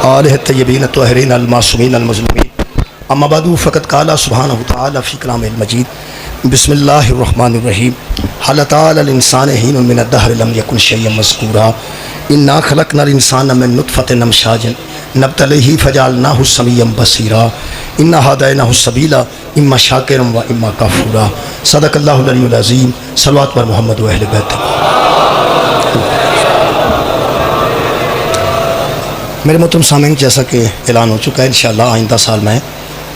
آلہ الطیبین الطاہرین المعصومین المظلومین اما بعد فقد قال سبحانہ وتعالی فی کلام المجید بسم اللہ الرحمن الرحیم حل تعالی الانسان حین من الدہر لم یکن شیئا مذکورا انا خلقنا الانسان من نطفۃ امشاج نبتلیہ فجعلناہ سمیعا بصیرا انا ہدیناہ السبیل اما شاکرا و اما کفورا صدق اللہ العلی العظیم صلوات بر محمد و اہل بیت۔ میرے محترم سامعین، جیسا کہ اعلان ہو چکا ہے انشاءاللہ آئندہ سال میں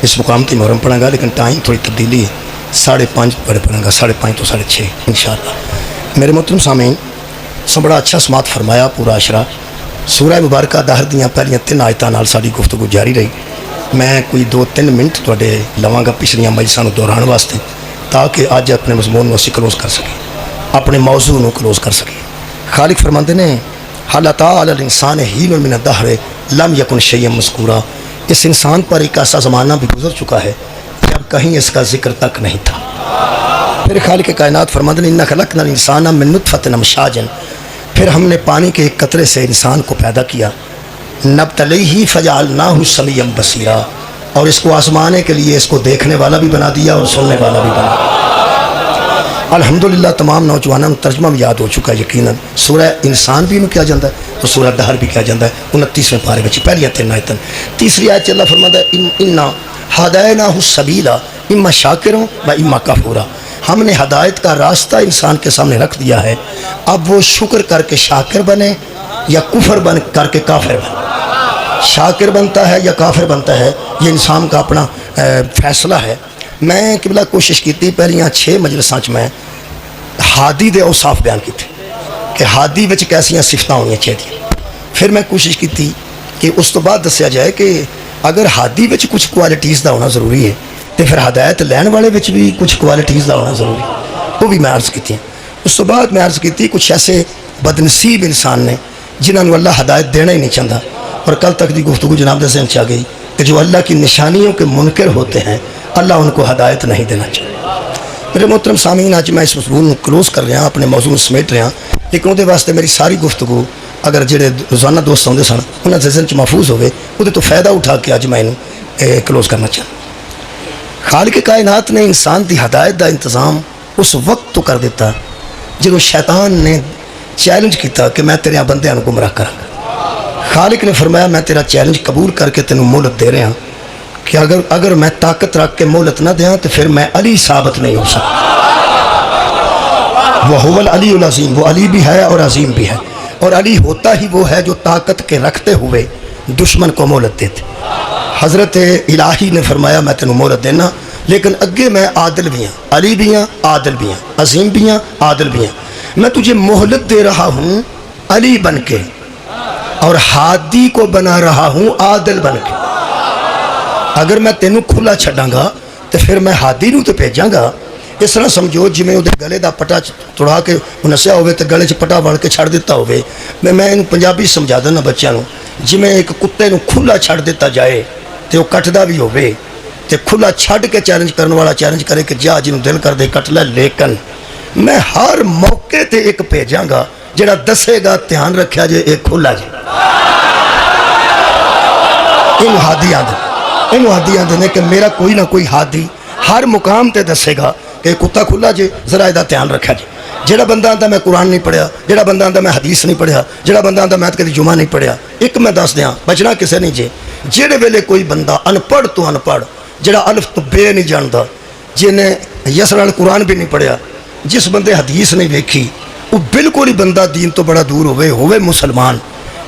اس مقام کی محرم پڑھوں گا، لیکن ٹائم تھوڑی تبدیلی ہے، 5:30 پڑھوں گا، 5:30 تو 6:30 انشاءاللہ۔ میرے محترم سامعین، سب بڑا اچھا سماعت فرمایا پورا عشرہ سورہ مبارکہ دہر دیاں پہلیاں 3 آیتاں نال ساری گفتگو جاری رہی۔ میں کوئی 2-3 منٹ تواڈے لواں گا پچھلیاں مجلساں نوں دہراؤن واسطے، تاکہ اج اپنے مضمون نوں اسی کلوز کر سکیں، اپنے موضوع نوں کلوز کر سکیں۔ خالق فرماندے نے حل تعالی الانسان حین من الدہر لم یکن شیئا مذکورا، اس انسان پر ایک ایسا زمانہ بھی گزر چکا ہے جب کہیں اس کا ذکر تک نہیں تھا۔ پھر خالق کائنات فرماتے ہیں انا خلقنا الانسان من نطفۃ امشاج، پھر ہم نے پانی کے ایک قطرے سے انسان کو پیدا کیا، نبتلیہ فجعلناہ سمیعا بصیرا، اور اس کو آزمانے کے لیے اس کو دیکھنے والا بھی بنا دیا اور سننے والا بھی بنا دیا۔ الحمدللہ تمام نوجوانوں کو ترجمہ بھی یاد ہو چکا ہے یقیناً، سورہ انسان بھی کیا جاتا ہے اور سورہ دہر بھی کیا جاتا ہے 29ویں پارے میں پہلی 3 آیتیں۔ تیسری آیت اللہ فرماتا ہے انا ہدیناہ السبیل اما شاکرا و اما کفورا، ہم نے ہدایت کا راستہ انسان کے سامنے رکھ دیا ہے، اب وہ شکر کر کے شاکر بنے یا کفر بن کر کے کافر بنے، شاکر بنتا ہے یا کافر بنتا ہے، یہ انسان کا اپنا فیصلہ ہے۔ میں قبلہ کوشش کی تھی پہلیاں 6 مجلساں میں ہادی دے اوصاف بیان کی تھی کہ ہادی وچ کیسیاں صفتاں ہونی چاہیے، پھر میں کوشش کی تھی کہ اس تو بعد دسیا جائے کہ اگر ہادی وچ کچھ کوالٹیز دا ہونا ضروری ہے تو پھر ہدایت لین والے وچ بھی کچھ کوالٹیز دا ہونا ضروری ہے، وہ بھی میں عرض کی تھی۔ اس تو بعد میں عرض کی تھی کچھ ایسے بدنصیب انسان نے جنہوں نے اللہ ہدایت دینا ہی نہیں چاہتا، اور کل تک دی گفتگو جناب دے ذہن چ آ گئی کہ جو اللہ کی نشانیوں کے منکر ہوتے ہیں اللہ ان کو ہدایت نہیں دینا چاہیے۔ میرے محترم سامعین، آج میں اس مضمون کو کلوز کر رہا، اپنے موضوع سمیٹ رہا، لیکن وہ واسطے میری ساری گفتگو اگر جڑے روزانہ دوست آتے سن انہوں نے ذہن چ محفوظ ہوئے، وہ تو فائدہ اٹھا کے اج میں کلوز کرنا چاہتا۔ خالق کائنات نے انسان دی ہدایت دا انتظام اس وقت تو کر دیتا جب شیطان نے چیلنج کیتا کہ میں تیرے بندیاں نوں گمراہ کراں گا۔ خالق نے فرمایا میں تیرا چیلنج قبول کر کے تینوں مہلت دے رہا کہ اگر میں طاقت رکھ کے مہلت نہ دیاں تو پھر میں علی ثابت نہیں ہو سکتا۔ وَهُوَ الْعَلِيُّ الْعَظِيمُ، وہ علی بھی ہے اور عظیم بھی ہے، اور علی ہوتا ہی وہ ہے جو طاقت کے رکھتے ہوئے دشمن کو مہلت دیتے۔ حضرت الہی نے فرمایا میں تینوں مہلت دینا، لیکن اگے میں عادل بھی ہوں، علی بھی ہوں، عادل بھی ہوں، عظیم بھی ہوں، عادل بھی ہوں۔ میں تجھے مہلت دے رہا ہوں علی بن کے، اور ہادی کو بنا رہا ہوں عادل بن کے۔ اگر میں تینوں کھلا چھڑاں گا تو پھر میں ہادی نوں تو بھیجاں گا۔ اس طرح سمجھو جی میں وہ گلے دا پٹا توڑا کے نسیا ہوئے تو گلے چ پٹا بڑھ کے چھڑ دیتا ہوئے، میں انہوں پنجابی سمجھا دینا بچوں نوں، جی میں ایک کتے نوں کھلا چھڑ دیتا جائے تو وہ کٹدا بھی ہوئے، تو کھلا چھڑ کے چیلنج کرنے والا چیلنج کرے کہ جا جنوں دل کر دے کٹ لے، لیکن میں ہر موقع تے ایک بھیجاں گا جڑا دسے گا دھیان رکھیا جے ایک کھلا جے۔ ان ہادی آندے نے کہ میرا کوئی نہ کوئی ہادی ہر مقام تے دسے گا کہ کتا کھلا جے، ذرا یہ دھیان رکھا جے۔ جڑا بندہ آندا میں قرآن نہیں پڑھیا، جڑا بندہ آندا میں حدیث نہیں پڑھیا، جڑا بندہ آندا میں کدی جمعہ نہیں پڑھیا، ایک میں دس دیاں بچنا کسے نہیں جے۔ جڑے ویلے کوئی بندہ ان پڑھ تو ان پڑھ، جڑا الف تو بے نہیں جاندا، جنہیں یسرال قرآن بھی نہیں پڑھیا، جس بندے حدیث نہیں ویکھی، وہ بالکل ہی بندہ دین تو بڑا دور ہوئے مسلمان،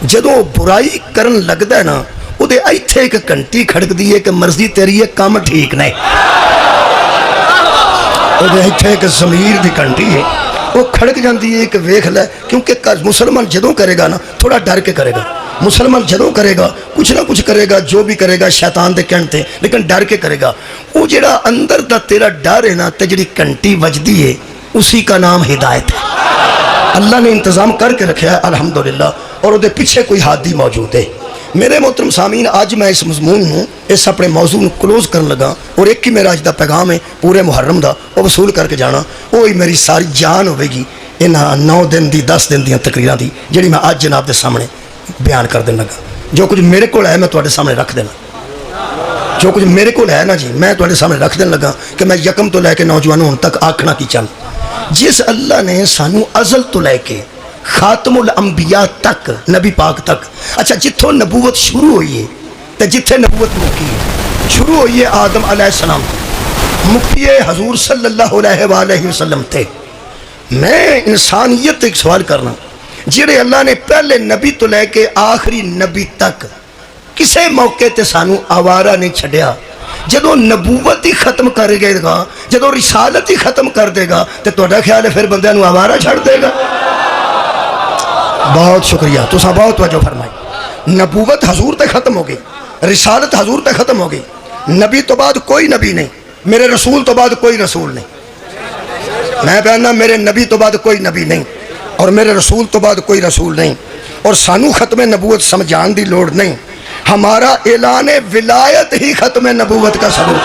جدوں برائی کرن لگدا ہے نا وہ دے ایتھے ایک گھنٹی کھڑک دی ہے کہ مرضی تیری ہے کام ٹھیک نہیں، وہ دے ایتھے ایک ضمیر دی گھنٹی ہے وہ کھڑک جاندی ہے کہ ویکھ لے، کیونکہ مسلمان جدوں کرے گا نا تھوڑا ڈر کے کرے گا، مسلمان جدوں کرے گا کچھ نہ کچھ کرے گا، جو بھی کرے گا شیطان دے کہن تے، لیکن ڈر کے کرے گا۔ وہ جڑا اندر دا تیرا ڈر ہے نا تے جڑی گھنٹی وجدی ہے اسی کا نام ہدایت ہے۔ اللہ نے انتظام کر کے رکھا ہے الحمدللہ، اور وہ دے پیچھے کوئی ہادی موجود ہے۔ میرے محترم سامعین، آج میں اس مضمون ہوں اس اپنے موضوع کو کلوز کرن لگا، اور ایک ہی میرا آج دا پیغام ہے پورے محرم دا، وہ وصول کر کے جانا، وہی میری ساری جان ہوئے گی ان 9 دن دی 10 دن دی تقریراں دی جڑی میں آج جناب دے سامنے بیان کر دین لگا۔ جو کچھ میرے کو ہے میں تواڈے سامنے رکھ دینا, جو کچھ میرے کو ہے نا جی میں تواڈے سامنے رکھ دین لگا کہ میں یکم تو لے کے نوجوانوں ہن تک آکھنا کی چل. جس اللہ نے سانو ازل تو لے کے خاتم الانبیاء تک, نبی پاک تک, اچھا جتھوں نبوت شروع ہوئی ہے تے جتھے نبوت مکی ہے, شروع ہوئی ہے آدم علیہ السلام مکی ہے حضور صلی اللہ علیہ وآلہ وسلم تے. میں انسانیت ایک سوال کرنا, جڑے اللہ نے پہلے نبی تو لے کے آخری نبی تک کسے موقع تے سانو آوارہ نہیں چھڑیا, جدو نبوت ہی ختم کر گئے گا, جدو رسالت ہی ختم کر دے گا تو تہاڈا خیال ہے پھر بندے نو آوارہ چھڑ دے گا؟ بہت شکریہ, تساں بہت توجہ فرمائی. نبوت حضور تے ختم ہو گئی, رسالت حضور تے ختم ہو گئی, نبی تو بعد کوئی نبی نہیں, میرے رسول تو بعد کوئی رسول نہیں. میں کہنا میرے نبی تو بعد کوئی نبی نہیں اور میرے رسول تو بعد کوئی رسول نہیں, اور سانو ختم نبوت سمجھان دی لوڑ نہیں. ہمارا اعلان ولایت ہی ختم نبوت کا ثبوت,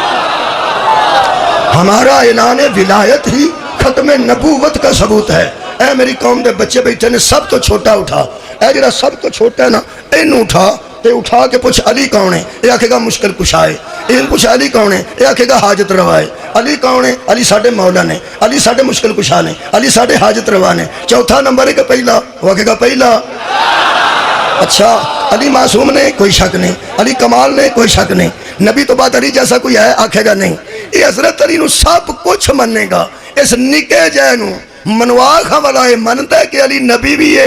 ہمارا اعلان ولایت ہی ختم نبوت کا ثبوت ہے. اے میری قوم دے بچے بیٹھے نے, سب تو چھوٹا اٹھا, اے جڑا سب تو چھوٹا ہے نا اینو اٹھا تے اٹھا کے پوچھ علی کون ہے, یہ آکھے گا مشکل کشا ہے. این پوچھ علی کون ہے, یہ آکھے گا حاجت روا ہے. علی کون ہے, علی ساڈے مولا نے, علی ساڈے مشکل کشا نے, علی ساڈے حاجت روا نے. چوتھا نمبر ہے کہ پہلا, وہ آکھے گا پہلا. اچھا علی معصوم نے, کوئی شک نہیں. علی کمال نے, کوئی شک نہیں. نبی تو بعد علی جیسا کوئی ہے, آکھے گا نہیں. یہ حضرت علی نو سب کچھ مننے گا, اس نکے جے نو منوا خوالا ہے منتا ہے کہ علی نبی بھی ہے.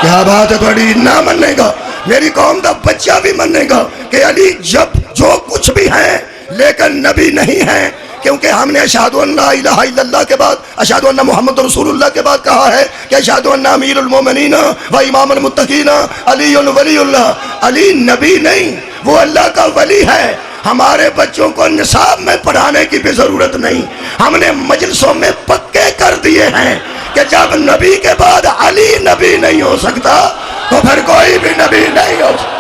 کیا بات ہے تھوڑی, نہ مننے گا. میری قوم دا بچہ بھی مننے گا کہ علی جب جو کچھ بھی ہے لیکن نبی نہیں ہے, کیونکہ ہم نے اشہدو ان لا الہ الا اللہ کے بعد اشہدو ان محمد رسول اللہ کے بعد کہا ہے کہ اشہدو ان امیر المومنین و امام المتقین علی ولی اللہ. علی نبی نہیں, وہ اللہ کا ولی ہے. ہمارے بچوں کو نصاب میں پڑھانے کی بھی ضرورت نہیں, ہم نے مجلسوں میں پکے کر دیے ہیں کہ جب نبی کے بعد علی نبی نہیں ہو سکتا تو پھر کوئی بھی نبی نہیں ہو سکتا.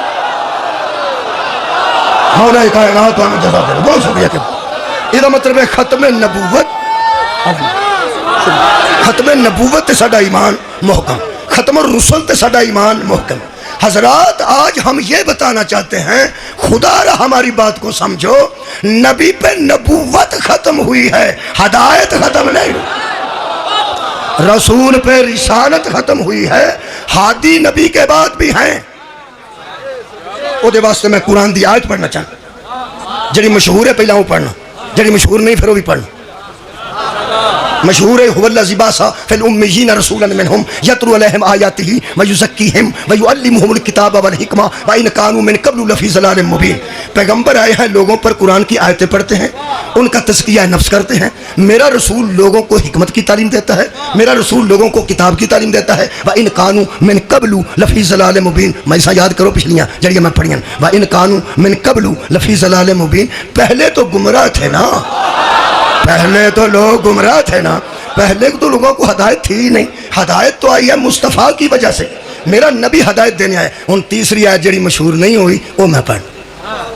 مولا کائنات ہمیں جزا دے. بہت شکریہ. کہ یہ مطلب ہے ختم نبوت, ختم نبوت تے ساڈا ایمان محکم, ختم الرسل تے ساڈا ایمان محکم. حضرات آج ہم یہ بتانا چاہتے ہیں, خدا را ہماری بات کو سمجھو, نبی پہ نبوت ختم ہوئی ہے, ہدایت ختم نہیں ہوئی. رسول پہ رسالت ختم ہوئی ہے, ہادی نبی کے بعد بھی ہیں. او دے واسطے میں قرآن دی آیت پڑھنا چاہتا, جڑی مشہور ہے پہلا وہ پڑھنا, جڑی مشہور نہیں پھر وہ بھی پڑھنا. مشہور ہے هو الذی بعث فی الامیین رسولا منہم یتلو علیہم آیاتہ ویزکیہم ویعلمہم الکتاب والحکمہ وان کانوا من قبل لفی ضلال مبین. پیغمبر آئے ہیں, لوگوں پر قرآن کی آیتیں پڑھتے ہیں, ان کا تزکیہ نفس کرتے ہیں. میرا رسول لوگوں کو حکمت کی تعلیم دیتا ہے, میرا رسول لوگوں کو کتاب کی تعلیم دیتا ہے. وان کانوا من قبل لفی ضلال مبین. میں ایسا یاد کرو پچھلیاں جڑیاں میں پڑھیاں, وان کانوا من قبل لفی ضلال مبین. پہلے تو گمراہ تھے نا, پہلے تو لوگ گمراہ تھے نا, پہلے تو لوگوں کو ہدایت تھی ہی نہیں. ہدایت تو آئی ہے مصطفیٰ کی وجہ سے, میرا نبی ہدایت دینے آئے. ان تیسری آیت جڑی مشہور نہیں ہوئی وہ میں پڑھ,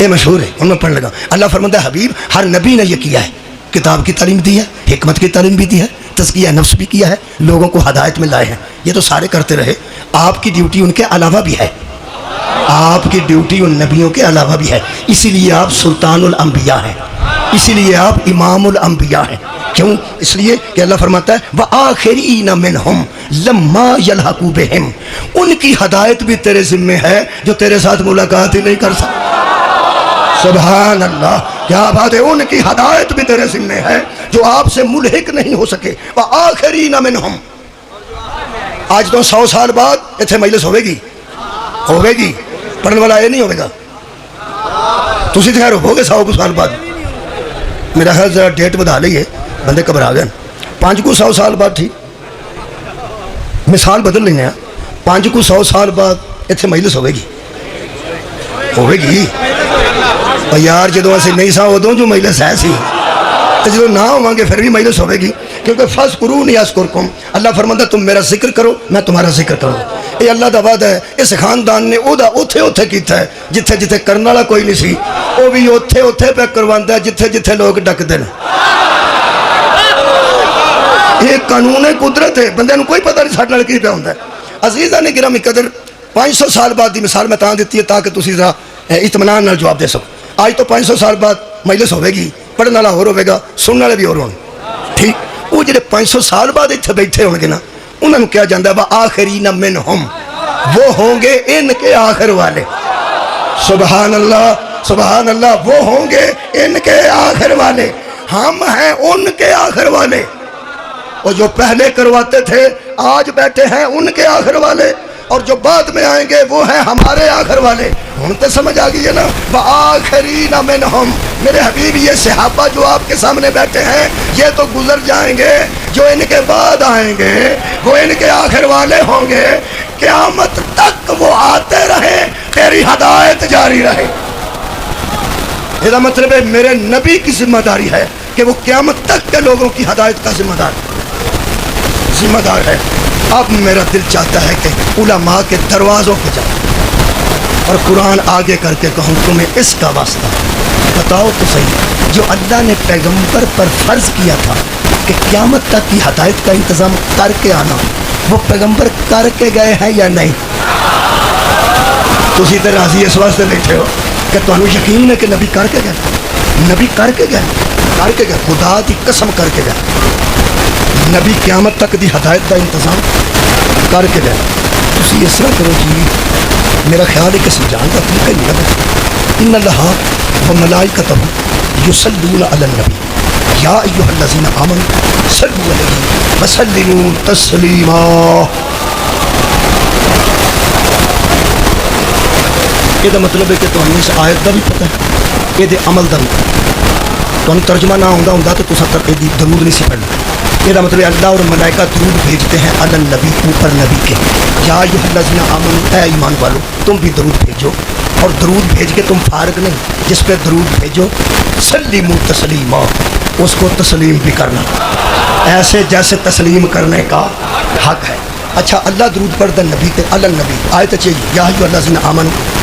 یہ مشہور ہے, ان میں پڑھ لگا. اللہ فرماتا ہے حبیب ہر نبی نے یہ کیا ہے, کتاب کی تعلیم دی ہے, حکمت کی تعلیم بھی دی ہے, تزکیہ نفس بھی کیا ہے, لوگوں کو ہدایت میں لائے ہیں. یہ تو سارے کرتے رہے. آپ کی ڈیوٹی ان کے علاوہ بھی ہے, آپ کی ڈیوٹی ان نبیوں کے علاوہ بھی ہے. اسی لیے آپ سلطان الانبیاء ہیں, اسی لیے آپ امام الانبیاء ہیں. کیوں؟ اس لیے کہ اللہ فرماتا ہے وآخرین منہم لما یلحقوا بہم. ان کی ہدایت بھی تیرے ذمہ ہے جو تیرے ساتھ ملاقات ہی نہیں کر سکتا. سبحان اللہ, کیا بات ہے. ان کی ہدایت بھی تیرے ذمہ ہے جو آپ سے ملحق نہیں ہو سکے. وآخرین منہم. آج تو 100 سال بعد اتنے مجلس ہوئے گی, ہوئے گی, پڑھنے والا یہ نہیں ہوئے گا. تسی تو خیر ہو گے 100 سال بعد, میرا خیال ذرا ڈیٹ بتا لئیے, بندے گھبرا گئے. 5 کو 100 سال بعد تھی, مثال بدل لینے ہیں. 5 کو 100 سال بعد اتنے مجلس ہوئے گی, ہوئے گی. اور یار جدو اسی نہیں سا ادوں جو مجلس ہے سی, تو جدو نہ ہوں گے پھر بھی مجلس ہوئے گی. کیونکہ فَاذْكُرُونِی أَذْكُرْكُمْ, اللہ فرماتا ہے تم میرا ذکر کرو میں تمہارا ذکر کروں. یہ اللہ دا وعدہ ہے. اس خاندان نے او دا اوتھے اوتھے کیتا ہے جتھے جتھے کرنے والا کوئی نہیں سی, وہ بھی اوتھے اوتھے پہ کرواندا ہے جتھے جتھے لوگ ڈکدے نے. یہ قانون قدرت ہے, بندے نو کوئی پتہ نہیں ساڈے نال کی پیا ہوندا ہے. عزیزاں نے گرامی قدر, 500 سال بعد دی مثال میں تاں دیتی ہے تاکہ تسی ذرا اطمینان نال جواب دے سکو. آج تو 500 سال بعد مجلس ہوے گی, پڑھن والا ہور ہوے گا, سنن والے بھی ہور ہون. ٹھیک, وہ جڑے 500 سال بعد اتنے بیٹھے ہون گے نا, انہوں نے کیا جاندہ ہے وآخرین منہم, وہ ہوں گے ان کے آخر والے. سبحان اللہ سبحان اللہ, وہ ہوں گے ان کے آخر والے, ہم ہیں ان کے آخر والے. اور جو پہلے کرواتے تھے آج بیٹھے ہیں ان کے آخر والے, اور جو بعد میں آئیں گے وہ ہیں ہمارے آخر والے. ہم تو سمجھ آ گئی ہے نا, وآخرین منہم. میرے حبیب یہ صحابہ جو آپ کے سامنے بیٹھے ہیں یہ تو گزر جائیں گے, جو ان کے بعد آئیں گے وہ ان کے آخر والے ہوں گے. قیامت تک وہ آتے رہے, تیری ہدایت جاری رہے. یہ مطلب ہے میرے نبی کی ذمہ داری ہے کہ وہ قیامت تک کے لوگوں کی ہدایت کا ذمہ دار ہے. اب میرا دل چاہتا ہے کہ علماء کے دروازوں پہ جاؤں اور قرآن آگے کر کے کہوں تمہیں اس کا واسطہ بتاؤ تو صحیح, جو اللہ نے پیغمبر پر فرض کیا تھا کہ قیامت تک کی ہدایت کا انتظام کر کے آنا, وہ پیغمبر کر کے گئے ہیں یا نہیں؟ تسی تو راضی اس واسطے بیٹھے ہو کہ تمہیں یقین ہے کہ نبی کر کے گئے, نبی کر کے گئے, خدا دی قسم کر کے گئے. نبی قیامت تک دی ہدایت کا انتظام کر کے گئے. تسی اس طرح کرو جی, میرا خیال ہے کہ سمجھان کا طریقہ نہیں ہے. ان اللہ و ملائکتہ یصلون علی النبی یا ایھا الذین آمنوا صلوا علیہ وسلموا تسلیما. یہ مطلب ہے کہ تمہیں اس آیت کا بھی پتہ ہے, یہ عمل کا بھی. تمہیں ترجمہ نہ ہوندا تو تصا درود نہیں سی پڑھنا. یہ مطلب اللہ اور ملائکہ درود بھیجتے ہیں علی النبی, اوپر نبی کے. یا ایھا الذین آمنوا, اے ایمان والو تم بھی درود بھیجو, اور درود بھیج کے تم فارغ نہیں, جس پہ درود بھیجو سلیموا تسلیما, اس کو تسلیم بھی کرنا ایسے جیسے تسلیم کرنے کا حق ہے. اچھا, اللہ درود پڑھ دے نبی تے, علی النبی آیت چاہیے یا ایھا الذین آمنوا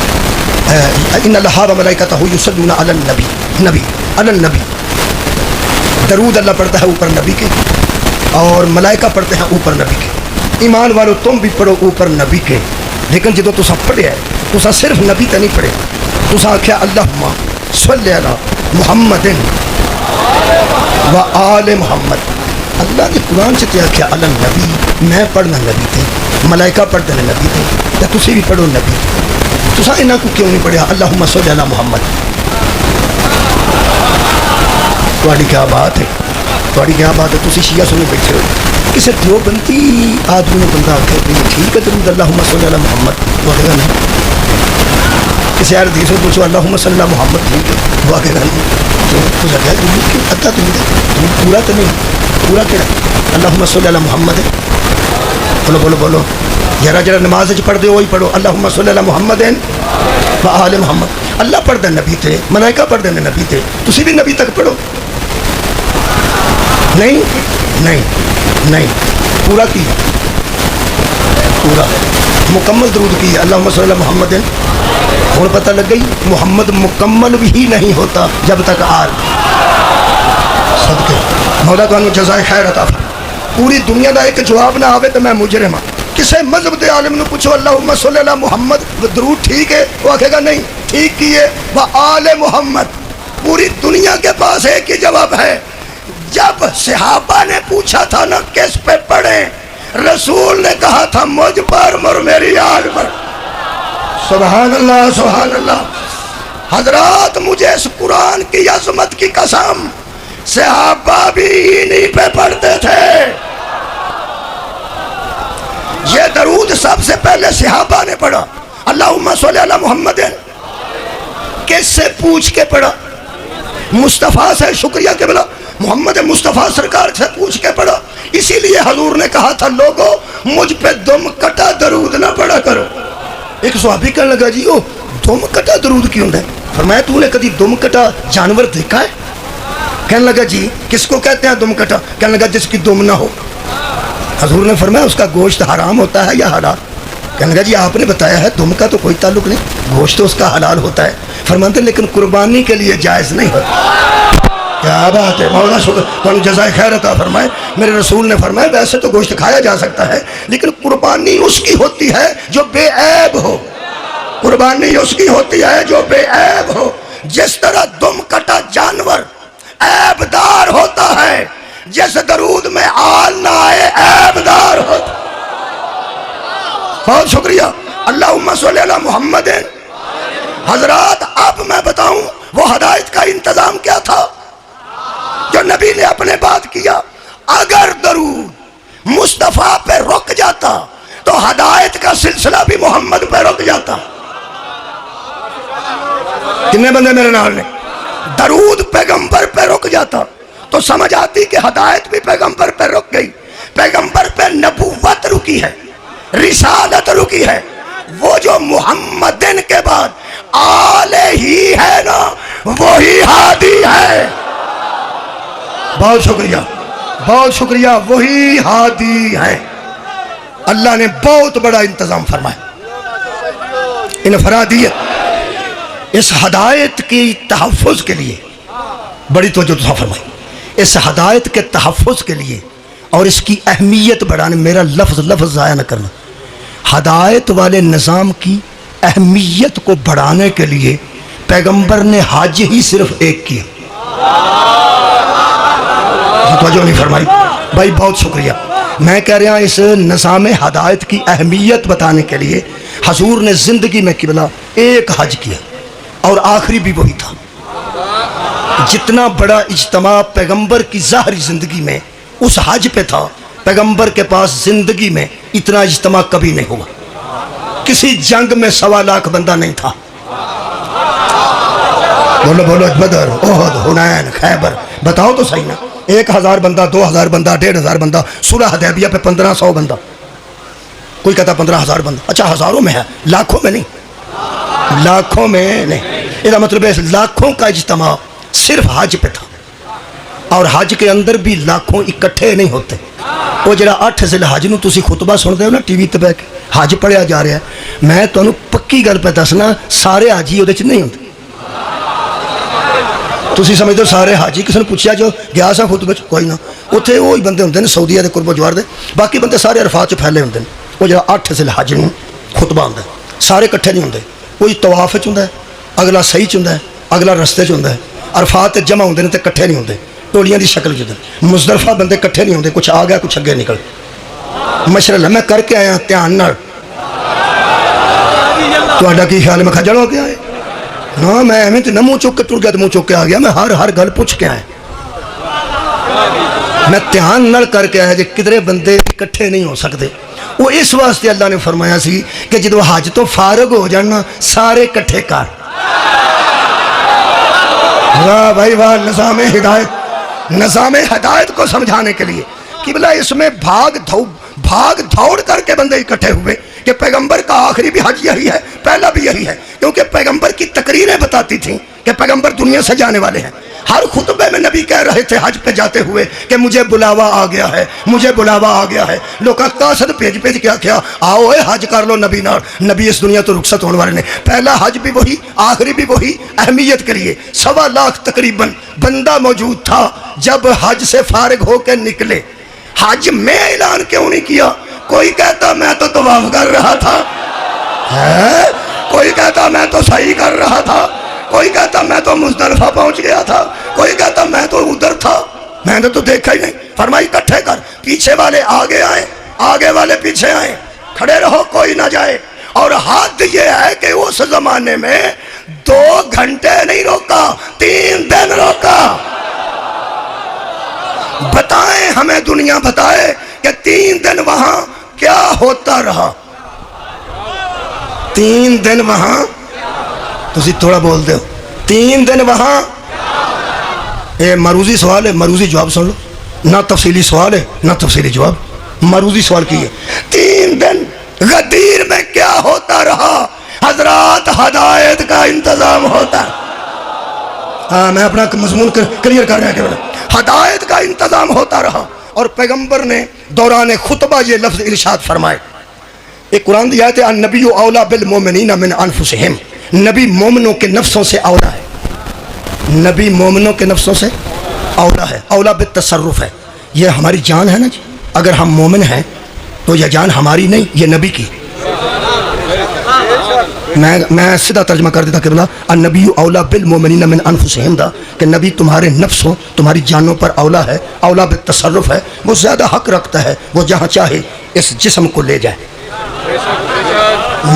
ان اللہ و ملائکتہ یصلون علی النبی, نبی علی النبی. درود اللہ پڑھتا ہے اوپر نبی کے, اور ملائکہ پڑھتے ہیں اوپر نبی کے. ایمان والو تم بھی پڑھو اوپر نبی کے. لیکن جدو تسا پڑھے ہے تسا صرف نبی تے نہیں پڑھے, تسا آکھیا اللہم صلی علی محمد و آل محمد. اللہ نے قرآن سے تے آکھیا علی النبی, میں پڑھنا نبی تے, ملائکہ پڑھتے ہیں نبی تے, تے تسی بھی پڑھو نبی تے. تسا انہاں کو کیوں نہیں پڑھیا اللہم صلی علی محمد؟ تھوڑی کیا بات ہے, تھوڑی کیا بات ہے, تسی شیعہ سنے بیٹھے ہو. کسی دیوبندی آدمی نے بندہ آکھے ٹھیک ہے درود اللہم صلی علی محمد, وہ آکھے گا نہیں. کسی اور حدیث میں پوچھو اللہم صلی علی محمد, ٹھیک ہے, وہ آکھے گا نہیں. تو سکتا ہے درود کیوں ادھا درود ہے, درود پورا تو نہیں, پورا کہڑا اللہم صلی علی محمد ہے. بولو بولو بولو, جرا جرا نماز پڑھ دے وہی پڑھو اللہم صلی علی محمد و آل محمد. اللہ پڑھ دے نبی تے, ملائکہ پڑھ دے نبی تے, تسی بھی نبی تک پڑھو. نہیں نہیں نہیں, پورا کی, پورا مکمل درود کی اللہم صلی علی محمد. اور پتہ لگ گئی محمد مکمل بھی نہیں ہوتا جب تک آل. صدقے مولا تعالیٰ جزائے خیر عطا فرمائے. پوری دنیا دا ایک جواب نہ آوے تو میں مجرم ہاں. کسی مذہب دے عالم نے پوچھو اللہم صلی علی محمد درود ٹھیک ہے, وہ آکھے گا نہیں ٹھیک کی ہے وہ آل محمد. پوری دنیا کے پاس ایک ہی جواب ہے. جب صحابہ نے پوچھا تھا نا کس پہ پڑھیں, رسول نے کہا تھا مجھ پر اور میری آل پر. سبحان اللہ سبحان اللہ. حضرات مجھے اس قرآن کی عظمت کی قسم, صحابہ بھی انہی پہ پڑھتے تھے. یہ درود سب سے پہلے صحابہ نے پڑھا اللہم صلی علی محمد. کس سے پوچھ کے پڑھا؟ مصطفیٰ سے. شکریہ کہ بلا محمد مصطفیٰ سرکار سے پوچھ کے پڑھا. اسی لیے حضور نے کہا تھا لوگوں مجھ پہ دم کٹا درود نہ پڑھا کرو. ایک صحابی کہنے لگا جی وہ دم کٹا درود کیوں ہے؟ فرمایا تو نے کدی دم کٹا جانور دیکھا ہے؟ کہنے لگا جی کس کو کہتے ہیں دم کٹا؟ کہنے لگا جس کی دم نہ ہو. حضور نے فرمایا اس کا گوشت حرام ہوتا ہے یا حلال؟ کہنے لگا جی آپ نے بتایا ہے دم کا تو کوئی تعلق نہیں, گوشت تو اس کا حلال ہوتا ہے. فرماتے لیکن قربانی کے لیے جائز نہیں ہوتا. کیا بات ہے, مولا شکر جزائے خیر عطا فرمائے. میرے رسول نے فرمایا ویسے تو گوشت کھایا جا سکتا ہے لیکن قربانی اس کی ہوتی ہے جو بے عیب ہو، قربانی اس کی ہوتی ہے جو بے عیب ہو۔ جس طرح دم کٹا جانور عیب دار ہوتا ہے، جس درود میں آل نہ آئے عیب دار ہوتا۔ بہت شکریہ، اللہم صلی علی محمد۔ حضرات اب میں بتاؤں وہ ہدایت کا انتظام کیا تھا جو نبی نے اپنے بات کیا۔ اگر درود مصطفیٰ پہ رک جاتا تو ہدایت کا سلسلہ بھی محمد پہ رک جاتا۔ کتنے بندے میرے نال نے؟ درود پیغمبر پہ رک جاتا تو سمجھ آتی کہ ہدایت بھی پیغمبر پہ رک گئی۔ پیغمبر پہ نبوت رکی ہے، رسالت رکی ہے۔ وہ جو محمدن کے بعد آلہ ہی ہے نا، وہی ہادی ہے۔ بہت شکریہ، بہت شکریہ، وہی ہادی ہے۔ اللہ نے بہت بڑا انتظام فرمایا۔ انفرادیت، اس ہدایت کی تحفظ کے لیے بڑی توجہ فرمائی۔ اس ہدایت کے تحفظ کے لیے اور اس کی اہمیت بڑھانے، میرا لفظ ضائع نہ کرنا، ہدایت والے نظام کی اہمیت کو بڑھانے کے لیے پیغمبر نے حج ہی صرف ایک کیا۔ توجہ نہیں فرمائی بھائی، بہت شکریہ۔ میں کہہ رہا ہوں اس نظام ہدایت کی اہمیت بتانے کے لیے حضور نے زندگی میں قبلہ ایک حج کیا اور آخری بھی وہی تھا۔ جتنا بڑا اجتماع پیغمبر کی ظاہری زندگی میں اس حج پہ تھا، پیغمبر کے پاس زندگی میں اتنا اجتماع کبھی نہیں ہوا۔ کسی جنگ میں 1.25 لاکھ بندہ نہیں تھا۔ بولو بولو، بدر، احد، حنین، خیبر، بتاؤ تو صحیح نا۔ 1000 بندہ، 2000 بندہ، 1500 بندہ، صلح حدیبیہ پہ 1500 بندہ، کوئی کہتا 15000 بندہ۔ اچھا ہزاروں میں ہے، لاکھوں میں نہیں، لاکھوں میں نہیں۔ یہ مطلب ہے لاکھوں کا اجتماع صرف حج پہ تھا، اور حج کے اندر بھی لاکھوں اکٹھے نہیں ہوتے۔ وہ جڑا 8 ذی الحج نو تسی خطبہ سن دے ہو نا ٹی وی تے بیٹھ کے حج پڑھیا جا رہا ہے، میں تانوں پکی گل پہ دسنا، سارے حاجی وہ نہیں ہوتے۔ تسی سمجھتے ہو سارے حاجی، کسی نے پوچھا جو گیا سا خطبے کوئی نہ، اتنے وہی بندے ہوتے ہیں سعودیہ کے قرب و جوار دے، باقی بندے سارے عرفات چ پھیلے ہوتے ہیں۔ وہ جڑا 8 ذی الحج نو خطبہ ہوتا ہے، سارے کٹھے نہیں ہوتے، کوئی طواف چ ہوندا ہے، اگلا صحیح چ ہوندا ہے، اگلا رستے چ ہوندا ہے۔ عرفات جمع ہوندے نے تے کٹھے نہیں ہوندے، ٹولیاں دی شکل جدن۔ مزدلفہ بندے کٹھے نہیں ہوندے، کچھ آ گیا کچھ اگے نکل۔ مشرل میں کر کے آیا دھیان نال، تہاڈا کی خیال میں کھجل ہو گیا ہے؟ ہاں میں ایویں تے نہ منہ چک کے ٹر گیا تو منہ چک کے آ گیا، میں ہر گل پوچھ کے آیا، میں دھیان نال کر کے آیا جے کدھرے بندے اکٹھے نہیں ہو سکتے۔ وہ اس واسطے اللہ نے فرمایا سی کہ جدو حج تو فارغ ہو جانا سارے کٹھے کر۔ واہ بھائی واہ، نظام ہدایت، نظام ہدایت کو سمجھانے کے لیے قبلہ اس میں بھاگ دوڑ کر کے بندے اکٹھے ہوئے کہ پیغمبر کا آخری بھی حج یہی ہے، پہلا بھی یہی ہے، کیونکہ پیغمبر کی تقریریں بتاتی تھیں کہ پیغمبر دنیا سے جانے والے ہیں۔ ہر خطبے میں نبی کہہ رہے تھے حج پہ جاتے ہوئے کہ مجھے بلاوا آ گیا ہے، مجھے بلاوا آ گیا ہے۔ لوگ قاصد پیج کیا آؤ اے حج کر لو نبی نال، نبی اس دنیا تو رخصت ہونے والے نے۔ پہلا حج بھی وہی، آخری بھی وہی، اہمیت کے لیے 1.25 لاکھ تقریباً بندہ موجود تھا جب حج سے فارغ ہو کے نکلے۔ حج میں اعلان کیوں نہیں کیا؟ کوئی کہتا میں تو طواف کر رہا تھا، کوئی کہتا میں تو صحیح کر رہا تھا، کوئی کہتا میں تو مزدلفہ پہنچ گیا تھا، کوئی کہتا میں تو ادھر تھا، میں نے تو دیکھا ہی نہیں۔ فرمائی کٹھے کر، پیچھے والے آگے آئے، آگے والے پیچھے آئے، کھڑے رہو کوئی نہ جائے۔ اور حد یہ ہے کہ اس زمانے میں 2 گھنٹے نہیں روکا، 3 دن روکا۔ بتائیں ہمیں دنیا بتائے کہ 3 دن وہاں کیا ہوتا رہا۔ 3 دن وہاں، تسی تھوڑا بول دے ہو، 3 دن وہاں، یہ مروزی سوال ہے، مروزی جواب سن لو، نہ تفصیلی سوال ہے نہ تفصیلی جواب، مروزی سوال کی ہے۔ 3 دن غدیر میں کیا ہوتا رہا؟ حضرات ہدایت کا انتظام ہوتا ہے۔ ہاں میں اپنا مضمون کلیئر کر رہا ہوں، ہدایت کا انتظام ہوتا رہا۔ اور پیغمبر نے دوران خطبہ یہ لفظ ارشاد فرمائے، ایک قرآن دی آیت ہے، النبی اولا بالمومنین من انفسہم، نبی مومنوں کے نفسوں سے اولا ہے، نبی مومنوں کے نفسوں سے اولا ہے، اولا بالتصرف ہے، یہ ہماری جان ہے نا جی، اگر ہم مومن ہیں تو یہ جان ہماری نہیں، یہ نبی کی۔ میں سیدھا ترجمہ کر دیتا قبلہ، النبی اولا بالمومنین من انفسہم دا، کہ نبی تمہارے نفسوں تمہاری جانوں پر اولا ہے، اولا بالتصرف ہے، وہ زیادہ حق رکھتا ہے، وہ جہاں چاہے اس جسم کو لے جائے۔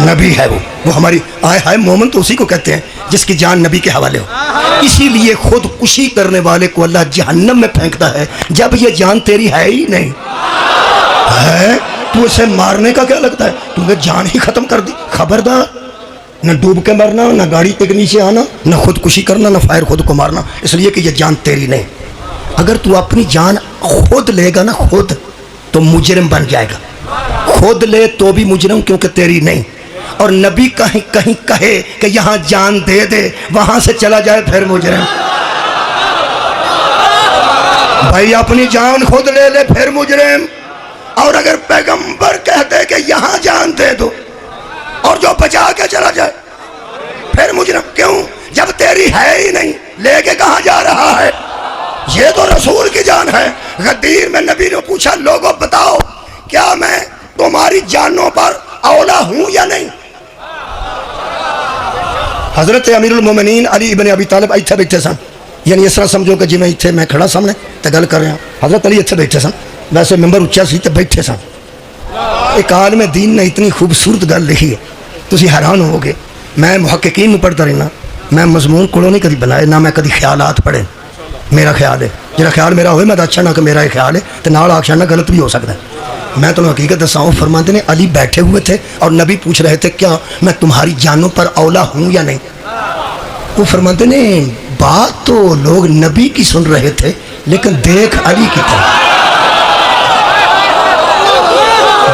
نبی ہے وہ ہماری آئے مومن تو اسی کو کہتے ہیں جس کی جان نبی کے حوالے ہو۔ اسی لیے خود کشی کرنے والے کو اللہ جہنم میں پھینکتا ہے جب یہ جان تیری ہے ہی نہیں ہے، تو اسے مارنے کا کیا لگتا ہے؟ تو نے جان ہی ختم کر دی۔ خبردار، نہ ڈوب کے مرنا، نہ گاڑی کے نیچے آنا، نہ خودکشی کرنا، نہ فائر خود کو مارنا، اس لیے کہ یہ جان تیری نہیں۔ اگر تو اپنی جان خود لے گا نا، خود، تو مجرم بن جائے گا۔ خود لے تو بھی مجرم، کیونکہ تیری نہیں۔ اور نبی کہیں کہیں کہے کہ یہاں جان دے دے، وہاں سے چلا جائے، پھر مجرم۔ بھائی اپنی جان خود لے لے، پھر مجرم۔ اور اگر پیغمبر کہتے کہ یہاں جان دے دو اور جو بچا کے چلا جائے، پھر مجرم۔ کیوں؟ جب تیری ہے ہی نہیں، لے کے کہاں جا رہا ہے؟ یہ تو رسول کی جان ہے۔ غدیر میں نبی نے پوچھا، لوگوں بتاؤ کیا میں تمہاری جانوں پر اولا ہوں یا نہیں؟ حضرت امیر المومنین علی ابن ابی طالب ایتھے بیٹھے سن، یعنی اس طرح سمجھو کہ جی میں ایتھے میں کھڑا سامنے تے گل کر رہا ہوں، حضرت علی ایتھے بیٹھے سن، ویسے ممبر اچھا سی تے بیٹھے سن۔ ایک عالم دین نے اتنی خوبصورت گل لکھی ہے، تسی حیران ہو گے۔ میں محققین میں پڑھتا رہنا، میں مضمون کوڑوں نہیں کدی بنائے، نہ میں کدی خیالات پڑھے۔ میرا خیال ہے جہاں خیال میرا ہوئے میں تو اچھا نہ کہ میرا خیال ہے تو نال آخشا نہ غلط بھی ہو سکتا ہے۔ میں تمہیں حقیقت دساں، وہ فرماتے ہیں علی بیٹھے ہوئے تھے اور نبی پوچھ رہے تھے کیا میں تمہاری جانوں پر اولا ہوں یا نہیں؟ وہ فرماتے ہیں بات تو لوگ نبی کی سن رہے تھے لیکن دیکھ علی کی طرف،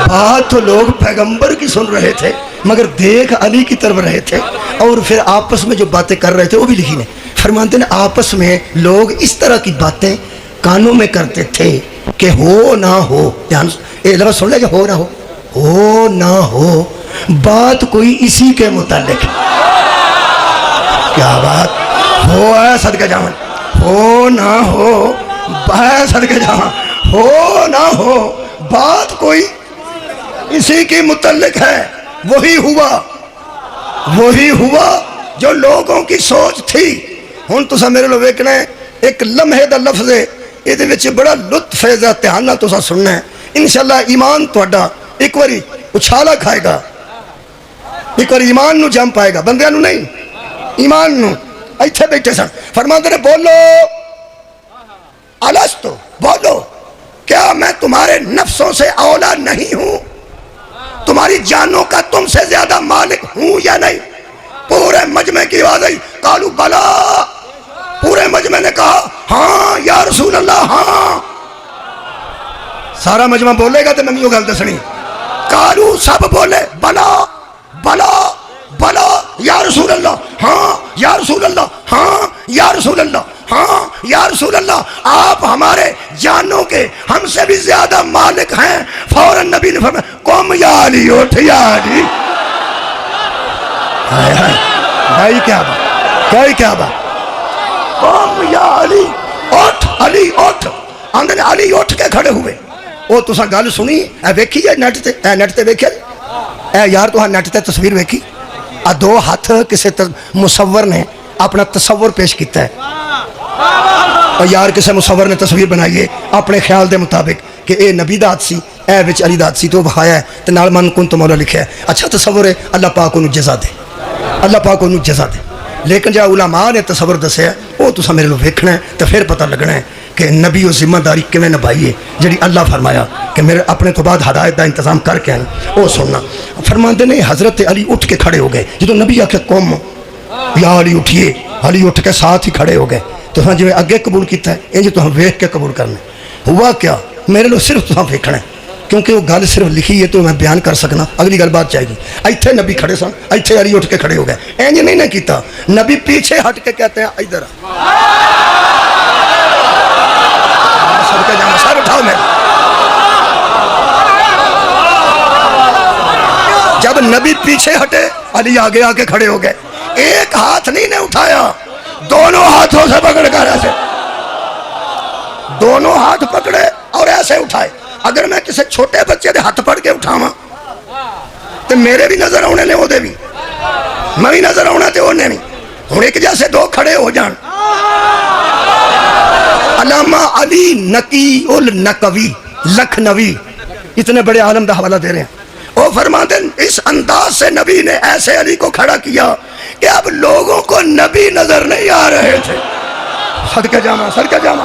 بات تو لوگ پیغمبر کی سن رہے تھے مگر دیکھ علی کی طرف رہے تھے۔ اور پھر آپس میں جو باتیں کر رہے تھے وہ بھی لکھی نے، فرماتے ہیں آپس میں لوگ اس طرح کی باتیں کانوں میں کرتے تھے کہ ہو نہ ہو، دھیان لفظ سن لے کہ ہو نہ ہو بات کوئی اسی کے متعلق۔ کیا بات ہو ہے صدقہ جاون، ہو نہ ہو ہے صدقہ جاون، ہو نہ ہو بات کوئی اسی کے متعلق ہے۔ وہی ہوا جو لوگوں کی سوچ تھی۔ ہن تسا میرے لو ویکھنا ہے، ایک لمحے دا لفظ ہے، یہ وچ بڑا لطف ہے، دھیان نال تسا سننا ہے۔ انشاءاللہ ایمان تہاڈا ایک واری اچھالا کھائے گا، ایک واری ایمان نو جم پائے گا، بندیاں نو نہیں، ایمان نو۔ ایتھے بیٹھے سن، فرماندے نے بولو الستو، بولو کیا میں تمہارے نفسوں سے اولا نہیں ہوں؟ تمہاری جانوں کا تم سے زیادہ مالک ہوں یا نہیں؟ پورے مجمع کی آواز آئی، قالوا بلا، پورے مجمع نے کہا ہاں یا رسول اللہ ہاں۔ سارا مجمع بولے گا تو میں یوں گل دسنی، قالوا سب بولے بلا بلا بلا یا رسول اللہ، ہاں یا رسول اللہ، ہاں یا رسول اللہ، ہاں یا رسول اللہ، آپ ہمارے جانوں کے ہم سے بھی زیادہ مالک ہیں۔ فوراً نبی نے فرمایا قم یا علی، اٹھ یا علی۔ بھائی کیا بات، قم یا علی، اٹھ علی اٹھ۔ آندھے علی اٹھ کے کھڑے ہوئے۔ وہ تسا گل سنی اے ویکھی ہے نیٹ تے ویکھیا اے یار، تو نیٹ تے تصویر ویکھی دو ہاتھ کسی مصور نے اپنا تصور پیش کیتا ہے، اور یار کسی مصور نے تصویر بنائی ہے اپنے خیال دے مطابق کہ اے نبی دات سی، اے وچ علی دات سی، تو بخایا ہے تے نال من کن تو مولا لکھیا ہے۔ اچھا تصور ہے، اللہ پاک انہوں جزا دے، اللہ پاک انہوں جزا دے۔ لیکن جہاں علماء نے تصور دسیا وہ تسا میرے لو ویکھنا ہے تو پھر پتہ لگنا ہے کہ نبی وہ ذمہ داری کیویں نبھائی ہے جڑی اللہ فرمایا کہ میرے اپنے تو بعد ہدایت دا انتظام کر کے آئیں، وہ سننا۔ فرماندے نے حضرت علی اٹھ کے کھڑے ہو گئے، جدو نبی آکھے قوم یا علی اٹھیے، علی اٹھ کے ساتھ ہی کھڑے ہو گئے۔ تو ہاں جو اگے قبول کیتا ہے یہ جو تو ہم ویکھ کے قبول کرنا۔ ہوا کیا میرے لو صرف تو ویکھنا ہے کیونکہ وہ گل صرف لکھی ہے تو میں بیان کر سکنا، اگلی گل بات چاہیے گی۔ ایتھے نبی کھڑے سن، ایتھے علی اٹھ کے کھڑے ہو گئے، اینج نہیں نہ کیتا، نبی پیچھے ہٹ کے کہتے ہیں ادھر سر اٹھاؤ میرے۔ جب نبی پیچھے ہٹے علی آگے آ کے کھڑے ہو گئے، ایک ہاتھ نہیں نے اٹھایا، دونوں ہاتھوں سے پکڑ کر ایسے دونوں ہاتھ پکڑے اور ایسے اٹھائے. اگر میں کسی چھوٹے بچے دے ہاتھ پڑھ کے اٹھاواں تو میرے بھی نظر آنے نے وہ دے بھی میں بھی نظر آنا تے انہیں نہیں. ہوں ایک جیسے دو کھڑے ہو جان. علامہ علی نقی النقوی لکھنوی اتنے بڑے عالم دا حوالہ دے رہے ہیں. وہ فرماتے ہیں اس انداز سے نبی نے ایسے علی کو کھڑا کیا کہ اب لوگوں کو نبی نظر نہیں آ رہے تھے. صدقہ جامع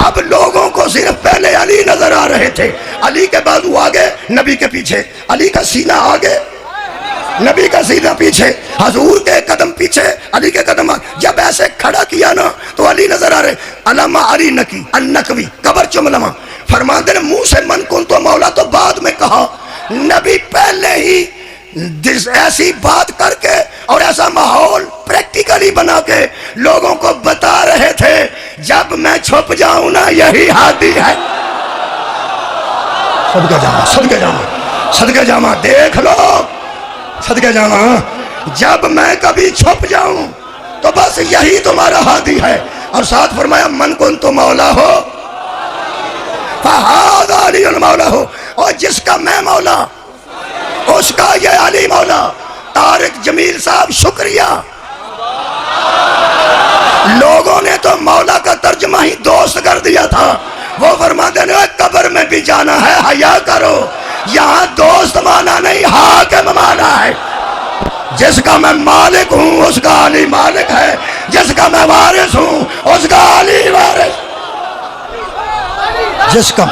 اب لوگوں کو صرف پہلے علی نظر آ رہے تھے. علی کے بازو آگے نبی کے پیچھے, علی کا سینہ آگے نبی کا سینہ پیچھے, حضور کے قدم پیچھے علی کے قدم آگے. جب ایسے کھڑا کیا نا تو علی نظر آ رہے. علامہ علی نقی النقوی قبر چملما فرماتے ہیں منہ سے من کن تو مولا تو بعد میں کہا. نبی پہلے ہی ایسی بات کر کے اور ایسا ماحول پریکٹیکلی بنا کے لوگوں کو بتا رہے تھے جب میں چھپ جاؤں نا یہی ہادی ہے. صدقہ جامع دیکھ لو. صدقہ جامع جب میں کبھی چھپ جاؤں تو بس یہی تمہارا ہادی ہے. اور ساتھ فرمایا من کن تو مولا ہو فہذا علی المولا ہو, اور جس کا میں مولا اس کا یہ علی مولا. طارق جمیل صاحب شکریہ. لوگوں نے تو مولا کا ترجمہ ہی دوست کر دیا تھا. وہ فرماتے ہیں قبر میں بھی جانا ہے حیا کرو, یہاں دوست مانا نہیں حاکم مانا ہے. جس کا میں مالک ہوں اس کا علی مالک ہے, جس کا میں وارث ہوں اس کا علی وارث. جس کا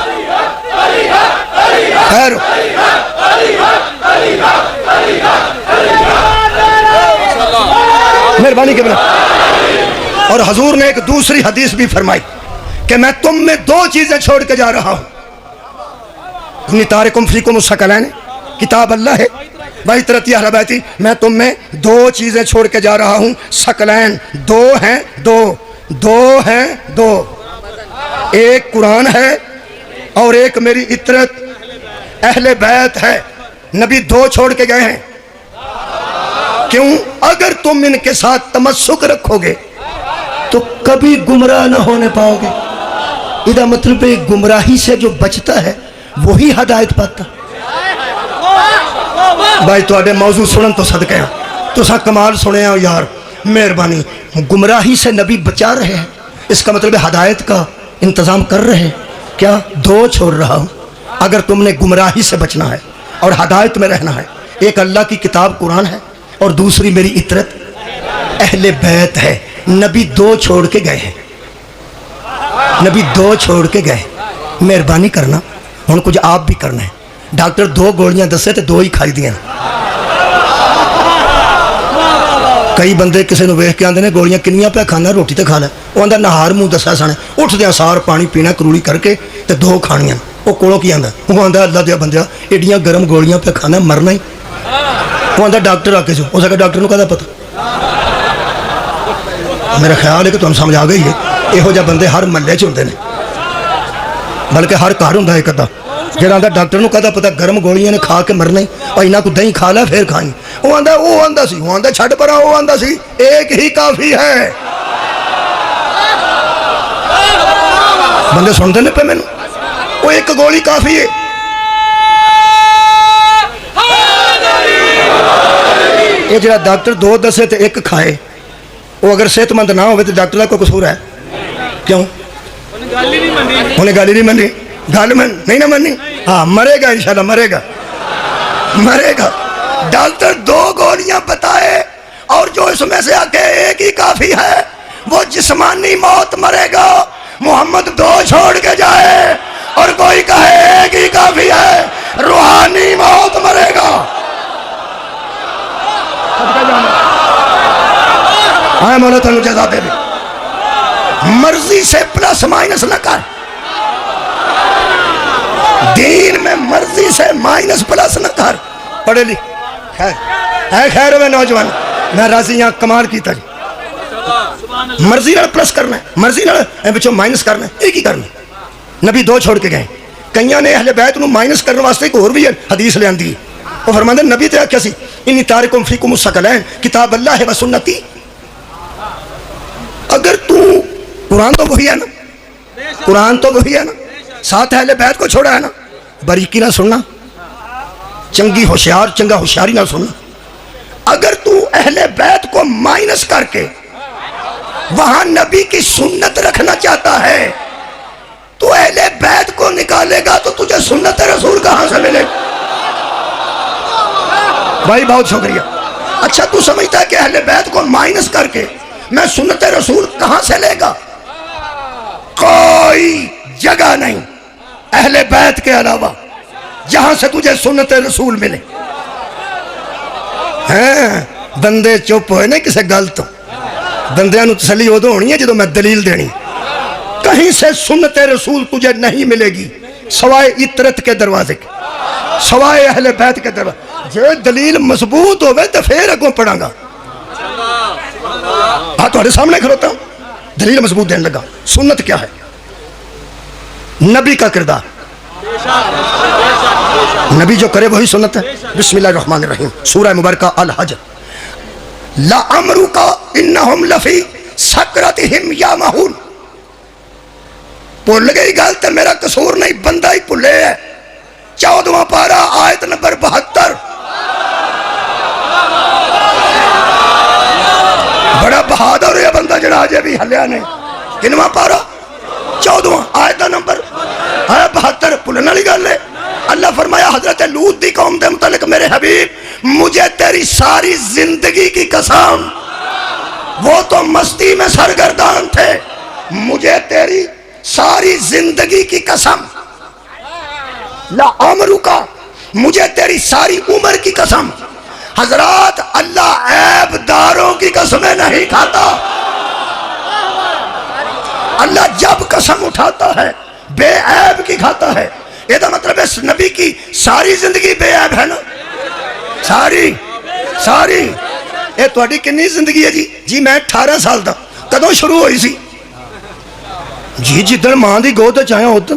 خیر مہربانی کے بنا. اور حضور نے ایک دوسری حدیث بھی فرمائی کہ میں تم میں دو چیزیں چھوڑ کے جا رہا ہوں. انی تارکم فیکم الثقلین کتاب اللہ ہے وعطرتی اہل بیتی. میں تم میں دو چیزیں چھوڑ کے جا رہا ہوں. ثقلین دو ہیں, دو ہیں دو. ایک قرآن ہے اور ایک میری عطرت اہل بیت ہے. نبی دو چھوڑ کے گئے ہیں. کیوں؟ اگر تم ان کے ساتھ تمسک رکھو گے تو کبھی گمراہ نہ ہونے پاؤ گے. ادھا مطلب گمراہی سے جو بچتا ہے وہی ہدایت پاتا. بھائی تو آڈے موضوع سنن تو صدقے ہیں تو سا کمال سنے ہیں یار, مہربانی. گمراہی سے نبی بچا رہے ہیں, اس کا مطلب ہدایت کا انتظام کر رہے ہیں. کیا دو چھوڑ رہا ہوں اگر تم نے گمراہی سے بچنا ہے اور ہدایت میں رہنا ہے. ایک اللہ کی کتاب قرآن ہے اور دوسری میری عطرت اہل بیت ہے. نبی دو چھوڑ کے گئے ہیں, نبی دو چھوڑ کے گئے. مہربانی کرنا ہن کچھ آپ بھی کرنا ہے. ڈاکٹر دو گولیاں دسے تو دو ہی کھائی دیا. کئی بندے کسی نے ویخ کے آتے ہیں گولیاں کنیاں پہ کھانا, روٹی تو کھا لے. وہ آدھا نہار منہ دسا سنے اٹھ دیا سار پانی پینا کروڑی کر کے تو دو کھانیاں. وہ کولوں کی آدھا, وہ آدھا اللہ دیا بندیا ایڈیاں گرم گولیاں پہ کھانا مرنا ہی. وہ آدھا ڈاکٹر آ کے جو ہو سکتا ڈاکٹر کو کہتا پتا. میرا خیال ہے کہ تمہیں سمجھ آ گئی ہے. یہو جہ بندے ہر محلے چ ہوندے نے, بلکہ ہر گھر ہوندا ایک ادا جہاں آدھا ڈاکٹر کو کہتا پتا گرم گولیاں نے کھا کے مرنا ہی, اور انہاں کو دہی کھا لیا پھر کھائیں. وہ آدھا چھڈ پرا, وہ آدھا سی ایک ہی کافی ہے. بندے سنتے نہیں پہ مینوں, وہ ایک گولی کافی ہے. یہ جڑا ڈاکٹر دو دسے تو ایک کھائے, وہ اگر صحت مند نہ ہوئے تو ڈاکٹر کا کوئی قصور ہے؟ کیوں؟ انہیں گل ہی نہیں منی. گل میں نہیں نہ منی. ہاں مرے گا انشاءاللہ, مرے گا. ڈاکٹر دو گولیاں بتائے اور جو اس میں سے آگے ایک ہی کافی ہے وہ جسمانی موت مرے گا. محمد دو چھوڑ کے جائے اور کوئی کہے ایک ہی کافی ہے, روحانی موت مرے گا. ہاں مولا تنو جزا دے دے. مرضی سے پلس مائنس نہ کر, دین میں مرضی سے مائنس پلس نہ کر. پڑھے لی خیر میں نوجوان میں راضی یہاں کمال کی تاری. مرضی نال پلس کرنا ہے, مرضی نال بچوں مائنس کرنا ہے, ایک ہی کرنا ہے. نبی دو چھوڑ کے گئے. کئیاں نے اہل بیت نو مائنس کرنے واسطے ایک اور بھی حدیث لے آندی. وہ فرماندے نبی تے آکھیا سی انی تارکم فیکم الثقلین کتاب اللہ و سنتی. اگر تو قرآن تو وہی ہے نا, قرآن تو وہی ہے نا, ساتھ اہل بیت کو چھوڑا ہے نا. باریکی نہ سننا, چنگی ہوشیار چنگا ہوشیاری نہ سننا. اگر تو اہل بیت کو مائنس کر کے وہاں نبی کی سنت رکھنا چاہتا ہے تو اہل بیت کو نکالے گا تو تجھے سنت رسول کہاں سے ملے. بھائی بہت شکریہ. اچھا تو سمجھتا ہے کہ اہل بیت کو مائنس کر کے میں سنت رسول کہاں سے لے گا؟ کوئی جگہ نہیں اہل بیت کے علاوہ جہاں سے تجھے سنت رسول ملے. بندے چپ ہوئے نا کسے گل تو, بندیاں نو تسلی ادو ہونی ہے جدو میں دلیل دینی. کہیں سے سنت رسول تجھے نہیں ملے گی سوائے اطرت کے دروازے کے, سوائے اہل بیت کے دروازے. جو دلیل مضبوط ہوئے تو پھر اگوں پڑھاں گا. ہاں تمہارے سامنے کھڑوتا ہوں, دلیل مضبوط دینے لگا. سنت کیا ہے؟ نبی کا کردار, نبی جو کرے وہی سنت ہے. بسم اللہ الرحمن الرحیم, سورہ مبارکہ الحج. لَعَمْرُكَ إِنَّهُمْ لَفِي سَكْرَتِهِمْ يَعْمَهُونَ. بھول گئی گل تو میرا قصور نہیں, بندہ ہی بھولے ہے. 14واں پارہ آیت نمبر 72. بڑا بہادر ہے بندہ جڑا آجے بھی ہلیا نے. کنواں پارہ 14واں آیت نمبر 72. بھولنے والی گل ہے. اللہ فرمایا حضرت لوط دی قوم دے متعلق میرے حبیب مجھے تیری ساری زندگی کی قسم, وہ تو مستی میں سرگردان تھے, مجھے تیری ساری زندگی کی قسم, لَعَمْرُكَ مجھے تیری ساری عمر کی قسم. حضرات اللہ عیب داروں کی قسمیں نہیں کھاتا. اللہ جب قسم اٹھاتا ہے بے عیب کی کھاتا ہے. یہ دا مطلب ہے نبی کی ساری زندگی بے عیب ہے نا, ساری ساری. یہ تہاڈی کنی زندگی ہے جی؟ جی میں 18 سال دا. کدوں شروع ہوئی سی؟ جی جدن ماں دی گود چاہیے ادھر.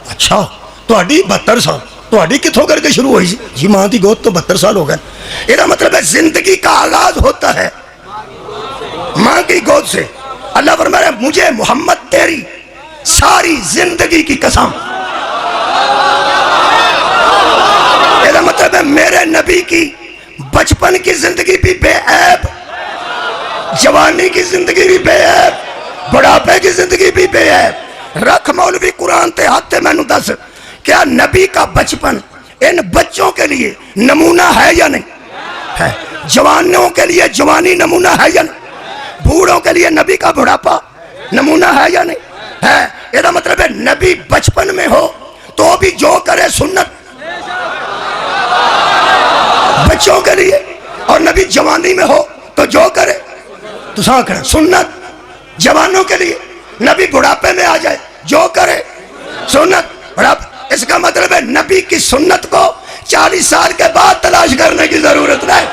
اچھا تہاڈی 72 سال, تہاڈی کتھوں کر کے شروع ہوئی سی؟ جی ماں دی گود تو 72 سال ہو گئے. یہ دا مطلب ہے زندگی کا آغاز ہوتا ہے ماں کی گود سے. اللہ فرمایا مجھے محمد تیری ساری زندگی کی قسم. یہ دا مطلب ہے میرے نبی کی بچپن کی زندگی بھی بے عیب, جوانی کی زندگی بھی بے عیب, بڑھاپے کی زندگی بھی بے عیب. رکھ مولوی قرآن تے ہاتھ میں نو دس, کیا نبی کا بچپن ان بچوں کے لیے نمونہ ہے یا نہیں ہے؟ جوانوں کے لیے جوانی نمونہ ہے یا نہیں؟ بوڑھوں کے لیے نبی کا بڑھاپا نمونہ ہے یا نہیں ہے؟ یہ مطلب ہے نبی بچپن میں ہو تو بھی جو کرے سنت بچوں کے لیے, اور نبی جوانی میں ہو تو جو کرے تو سا کرے سنت. جوانوں کے لیے نبی بڑھاپے میں آ جائے جو کرے سنت بڑھاپے. اس کا مطلب ہے نبی کی سنت کو 40 سال کے بعد تلاش کرنے کی ضرورت نہیں.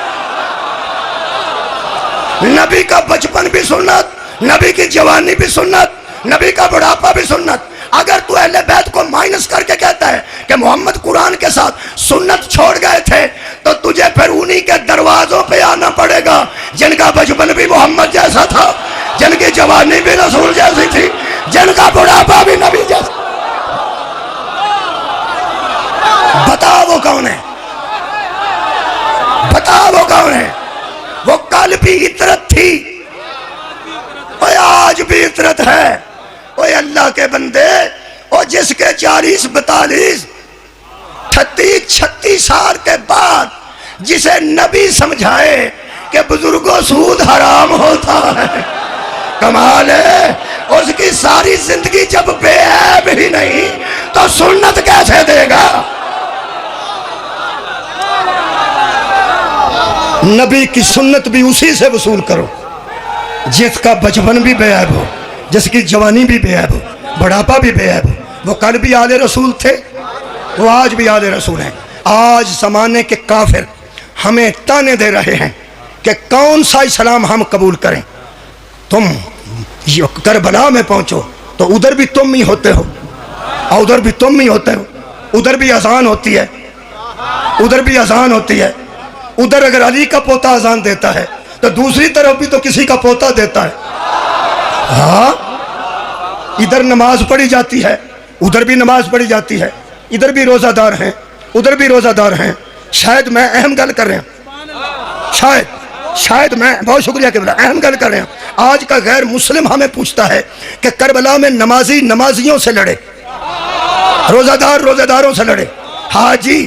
نبی کا بچپن بھی سنت, نبی کی جوانی بھی سنت, نبی کا بڑھاپا بھی سنت. اگر تو اہل بیت کو مائنس کر کے کہتا ہے کہ محمد قرآن کے ساتھ سنت چھوڑ گئے تھے تو تجھے پھر انہی کے دروازوں پہ آنا پڑے گا جن کا بچپن بھی محمد جیسا تھا, جن کی جوانی بھی رسول جیسی تھی, جن کا بڑھاپا بھی نبی جیسا. بتا وہ کون ہے, بتا وہ کون ہے. وہ کل بھی عطرت تھی اور آج بھی عطرت ہے. اوہ اللہ کے بندے, اور جس کے 40 42 38 36 سال کے بعد جسے نبی سمجھائے کہ بزرگوں سود حرام ہوتا ہے, کمال ہے. اس کی ساری زندگی جب بے عیب ہی نہیں تو سنت کیسے دے گا؟ نبی کی سنت بھی اسی سے وصول کرو جس کا بچپن بھی بے عیب ہو, جس کی جوانی بھی بے عیب ہو, بڑھاپا بھی بے عیب ہو. وہ کل بھی آل رسول تھے, وہ آج بھی آل رسول ہیں. آج زمانے کے کافر ہمیں تانے دے رہے ہیں کہ کون سا اسلام ہم قبول کریں. تم کربلا میں پہنچو تو ادھر بھی تم ہی ہوتے ہو اور ادھر بھی تم ہی ہوتے ہو. ادھر بھی اذان ہوتی ہے, ادھر بھی اذان ہوتی ہے. ادھر اگر علی کا پوتا اذان دیتا ہے تو دوسری طرف بھی تو کسی کا پوتا دیتا ہے. ہاں ادھر نماز پڑھی جاتی ہے, ادھر بھی نماز پڑھی جاتی ہے، ادھر بھی روزہ دار ہیں، ادھر بھی روزہ دار ہیں. شاید میں اہم گل کر رہا ہوں، شاید میں بہت شکریہ کہ اہم گل کر رہے ہیں. آج کا غیر مسلم ہمیں پوچھتا ہے کہ کربلا میں نمازی نمازیوں سے لڑے، روزہ دار روزہ داروں سے لڑے، حاجی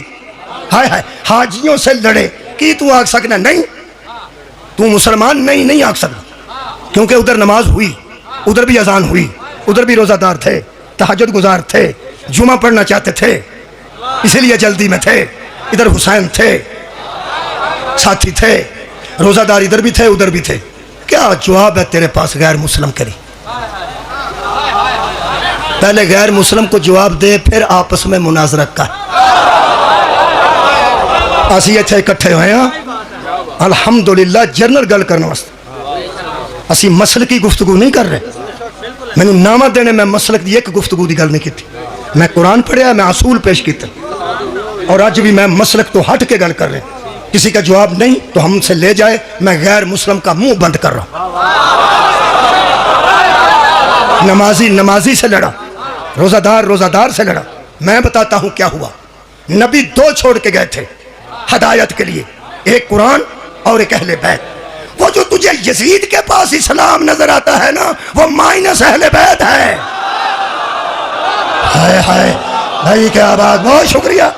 حاجیوں سے لڑے. کی تو آگ سکنا نہیں؟ تو مسلمان نہیں آگ سکتا، کیونکہ ادھر نماز ہوئی، ادھر بھی اذان ہوئی، ادھر بھی روزہ دار تھے، تہجد گزار تھے، جمعہ پڑھنا چاہتے تھے، اسی لیے جلدی میں تھے. ادھر حسین تھے، ساتھی تھے، روزہ دار ادھر بھی تھے ادھر بھی تھے. کیا جواب ہے تیرے پاس غیر مسلم کری؟ پہلے غیر مسلم کو جواب دے، پھر آپس میں مناظرہ کر. اسی اتھے اکٹھے ہوئے ہیں الحمدللہ جنرل گل کرنے واسطے. اسی مسلک کی گفتگو نہیں کر رہے. میں نے نامہ دینے میں مسلک دی ایک گفتگو دی گل نہیں کی تھی. میں قرآن پڑھیا، میں اصول پیش کیتا، اور آج بھی میں مسلک تو ہٹ کے گل کر رہے ہیں. کسی کا جواب نہیں تو ہم سے لے جائے، میں غیر مسلم کا منہ بند کر رہا ہوں. نمازی سے لڑا، روزہ دار سے لڑا. میں بتاتا ہوں کیا ہوا. نبی دو چھوڑ کے گئے تھے ہدایت کے لیے، ایک قرآن اور ایک اہل بیت. وہ جو تجھے یزید کے پاس اسلام نظر آتا ہے نا، وہ مائنس اہل بیت ہے. ہائے بھائی کیا بات، بہت شکریہ.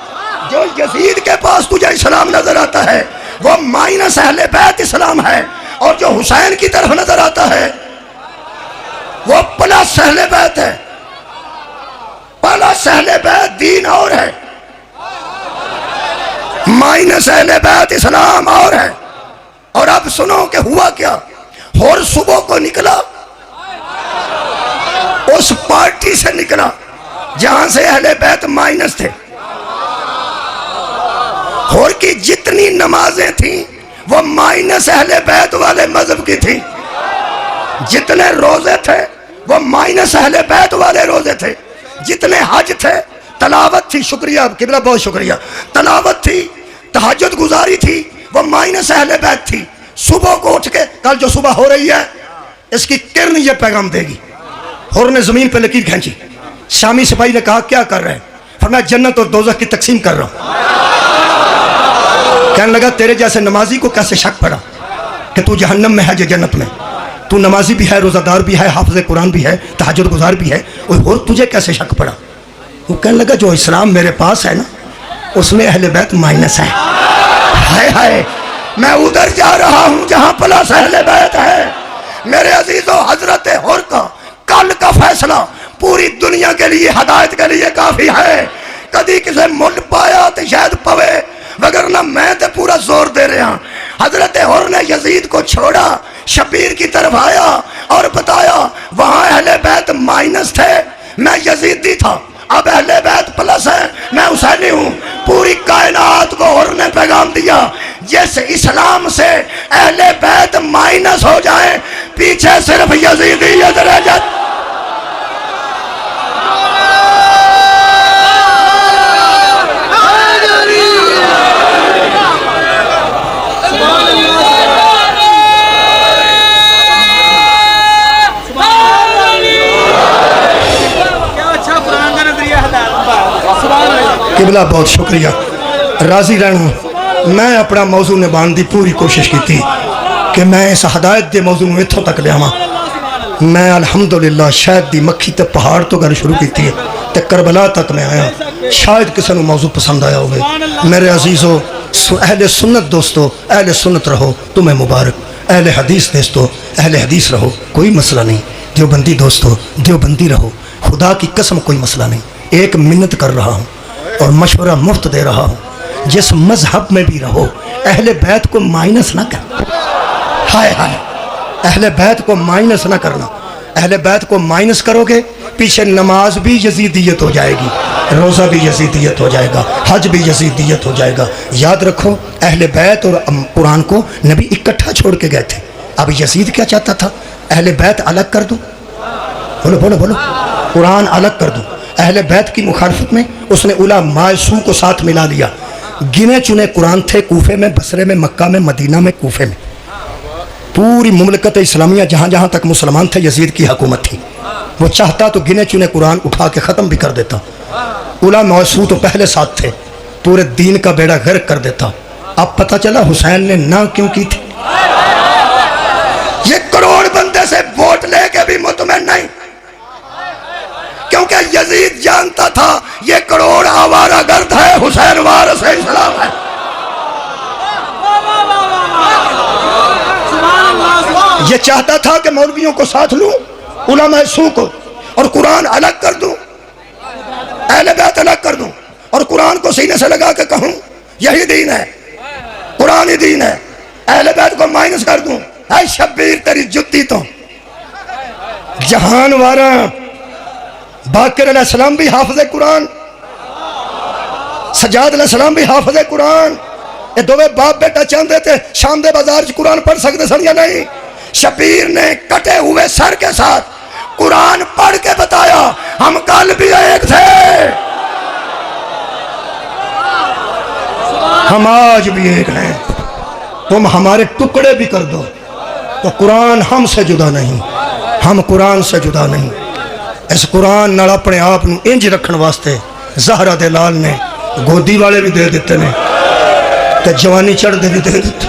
جو یزید کے پاس تجھے اسلام نظر آتا ہے وہ مائنس اہل بیت اسلام ہے، اور جو حسین کی طرف نظر آتا ہے وہ پلس اہل بیت ہے. پلس اہل بیت دین اور ہے، مائنس اہل بیت اسلام اور ہے. اور اب سنو کہ ہوا کیا. اور صبح کو نکلا، اس پارٹی سے نکلا جہاں سے اہل بیت مائنس تھے. اور کی جتنی نمازیں تھیں وہ مائنس اہل بیت والے مذہب کی تھیں. جتنے روزے تھے وہ مائنس اہل بیت والے روزے تھے. جتنے حج تھے، تلاوت تھی، شکریہ قبلہ بہت شکریہ، تلاوت تھی، تہجد گزاری تھی، وہ مائنس اہل بیت تھی. صبح کو اٹھ کے، کل جو صبح ہو رہی ہے اس کی کرن یہ پیغام دے گی. اور نے زمین پہ لکیر کھینچی. شامی سپاہی نے کہا کیا کر رہے ہیں؟ فرمایا جنت اور دوزخ کی تقسیم کر رہا ہوں. کہنے لگا تیرے جیسے نمازی کو کیسے شک پڑا کہ تو جہنم میں ہے یا جنت میں؟ تو نمازی بھی ہے، روزہ دار بھی ہے، حافظ قرآن بھی ہے، تہجد گزار بھی ہے، اور تجھے کیسے شک پڑا؟ وہ کہنے لگا جو اسلام میرے پاس ہے نا اس میں اہل بیت مائنس ہے. ہائے میں ادھر جا رہا ہوں جہاں پلس اہل بیت ہے. میرے عزیزو، حضرت حر کا کل کا فیصلہ پوری دنیا کے لیے ہدایت کے لیے کافی ہے. کدی کسے مل پایا تو شاید پوے، وگرنہ میں تے پورا زور دے رہا ہوں. حضرت حر نے یزید کو چھوڑا، شبیر کی طرف آیا اور بتایا وہاں اہل بیت مائنس تھے، میں یزیدی تھا، اب اہل بیت پلس ہے، میں حسینی ہوں. پوری کائنات کو حر نے پیغام دیا جس اسلام سے اہل بیت مائنس ہو جائیں پیچھے صرف یزیدیت رہ جائے. قبلہ بہت شکریہ، راضی رہنا. میں اپنا موضوع نبھان دی پوری کوشش کی تھی کہ میں اس ہدایت دے موضوع میں اتھوں تک لے آواں. میں الحمدللہ شاید دی مکھی تے پہاڑ تو گل شروع کی تھی تے کربلا تک میں آیا. شاید کسی نے موضوع پسند آیا ہوئے. میرے عزیزو، اہل سنت دوستو، اہل سنت رہو، تمہیں مبارک. اہل حدیث دوستو، اہل حدیث رہو، کوئی مسئلہ نہیں. دیوبندی دوستو، دیوبندی رہو، خدا کی قسم کوئی مسئلہ نہیں. ایک منت کر رہا ہوں اور مشورہ مفت دے رہا ہوں، جس مذہب میں بھی رہو اہل بیت کو مائنس نہ کر. ہائے اہل بیت کو مائنس نہ کرنا. اہل بیت کو مائنس کرو گے پیچھے نماز بھی یزیدیت ہو جائے گی، روزہ بھی یزیدیت ہو جائے گا، حج بھی یزیدیت ہو جائے گا. یاد رکھو اہل بیت اور قرآن کو نبی اکٹھا چھوڑ کے گئے تھے. اب یزید کیا چاہتا تھا؟ اہل بیت الگ کر دو. بولو بولو بولو. قرآن الگ کر دو. اہل بیت کی مخالفت میں اس نے علماء سو کو ساتھ ملا لیا. گنے چنے قرآن تھے کوفے میں، بصرے میں، مکہ میں، مدینہ میں، کوفے میں. پوری مملکت اسلامیہ جہاں جہاں تک مسلمان تھے یزید کی حکومت تھی. وہ چاہتا تو گنے چنے قرآن اٹھا کے ختم بھی کر دیتا. علماء سو تو پہلے ساتھ تھے, پورے دین کا بیڑا غرق کر دیتا. اب پتہ چلا حسین نے نہ کیوں کی تھی. یہ کروڑ بندے سے ووٹ لے کے بھی مطمئن نہیں, کیونکہ یزید جانتا تھا یہ کروڑ آوارہ گرد ہے, حسین وارث اسلام ہے. یہ چاہتا تھا کہ مولویوں کو ساتھ لوں, علماء سو کو, اور قرآن الگ کر دوں, اہل بیت الگ کر دوں, اور قرآن کو سینے سے لگا کے کہوں یہی دین ہے, قرآن ہی دین ہے, اہل بیت کو مائنس کر دوں. اے شبیر تیری جتی تو جہان وارا باقر علیہ السلام بھی حافظ قرآن, سجاد علیہ السلام بھی حافظ قرآن. یہ دوے باپ بیٹا چاہتے تھے شام دے بازار قرآن پڑھ سکتے سن یا نہیں. شبیر نے کٹے ہوئے سر کے ساتھ قرآن پڑھ کے بتایا ہم کل بھی ایک تھے, ہم آج بھی ایک ہیں. تم ہمارے ٹکڑے بھی کر دو تو قرآن ہم سے جدا نہیں, ہم قرآن سے جدا نہیں. اس قرآن نال اپنے آپ نو انج رکھن واسطے زہرا دے لال نے گودی والے بھی دے دیتے نے تے جوانی چڑھ دے بھی دے دیتے.